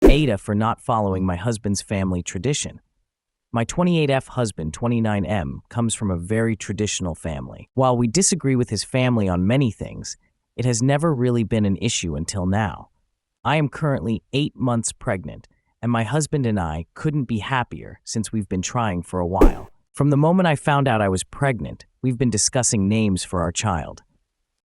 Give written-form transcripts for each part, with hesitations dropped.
AITA for not following my husband's family tradition. My 28F husband, 29M, comes from a very traditional family. While we disagree with his family on many things, it has never really been an issue until now. I am currently 8 months pregnant, and my husband and I couldn't be happier since we've been trying for a while. From the moment I found out I was pregnant, we've been discussing names for our child.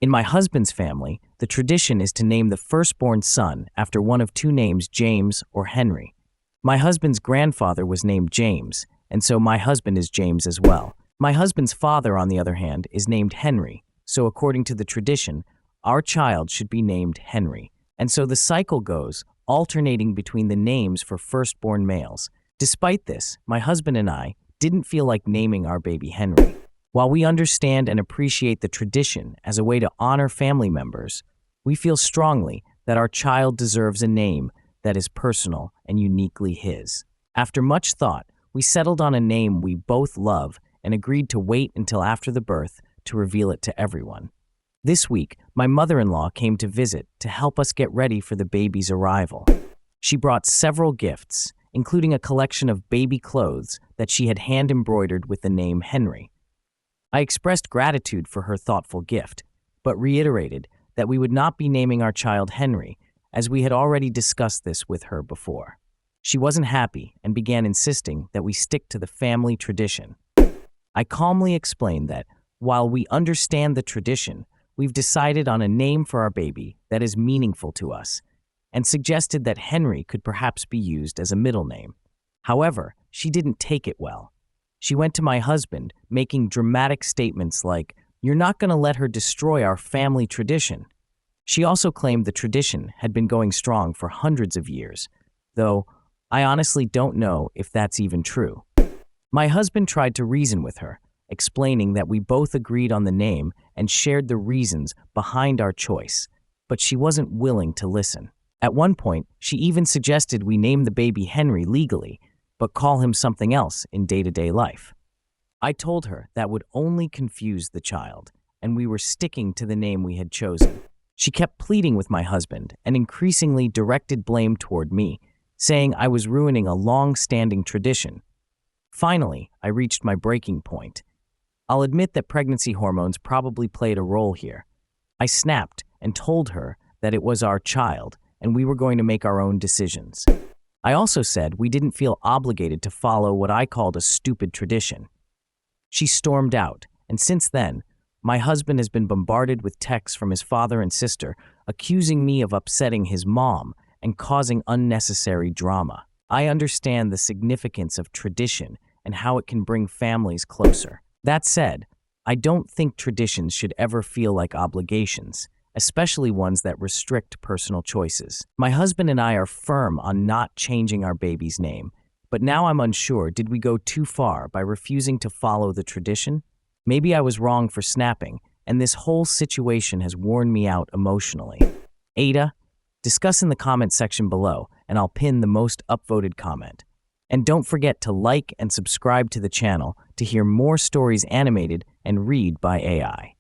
In my husband's family, the tradition is to name the firstborn son after one of two names, James or Henry. My husband's grandfather was named James, and so my husband is James as well. My husband's father, on the other hand, is named Henry, so according to the tradition, our child should be named Henry. And so the cycle goes, alternating between the names for firstborn males. Despite this, my husband and I didn't feel like naming our baby Henry. While we understand and appreciate the tradition as a way to honor family members, we feel strongly that our child deserves a name that is personal and uniquely his. After much thought, we settled on a name we both love and agreed to wait until after the birth to reveal it to everyone. This week, my mother-in-law came to visit to help us get ready for the baby's arrival. She brought several gifts, including a collection of baby clothes that she had hand-embroidered with the name Henry. I expressed gratitude for her thoughtful gift, but reiterated that we would not be naming our child Henry, as we had already discussed this with her before. She wasn't happy and began insisting that we stick to the family tradition. I calmly explained that, while we understand the tradition, we've decided on a name for our baby that is meaningful to us, and suggested that Henry could perhaps be used as a middle name. However, she didn't take it well. She went to my husband, making dramatic statements like, "You're not going to let her destroy our family tradition." She also claimed the tradition had been going strong for hundreds of years, though I honestly don't know if that's even true. My husband tried to reason with her, explaining that we both agreed on the name and shared the reasons behind our choice, but she wasn't willing to listen. At one point, she even suggested we name the baby Henry legally, but call him something else in day-to-day life. I told her that would only confuse the child, and we were sticking to the name we had chosen. She kept pleading with my husband and increasingly directed blame toward me, saying I was ruining a long-standing tradition. Finally, I reached my breaking point. I'll admit that pregnancy hormones probably played a role here. I snapped and told her that it was our child and we were going to make our own decisions. I also said we didn't feel obligated to follow what I called a stupid tradition. She stormed out, and since then, my husband has been bombarded with texts from his father and sister accusing me of upsetting his mom and causing unnecessary drama. I understand the significance of tradition and how it can bring families closer. That said, I don't think traditions should ever feel like obligations, especially ones that restrict personal choices. My husband and I are firm on not changing our baby's name, but now I'm unsure, did we go too far by refusing to follow the tradition? Maybe I was wrong for snapping, and this whole situation has worn me out emotionally. AITA, discuss in the comment section below, and I'll pin the most upvoted comment. And don't forget to like and subscribe to the channel to hear more stories animated and read by AI.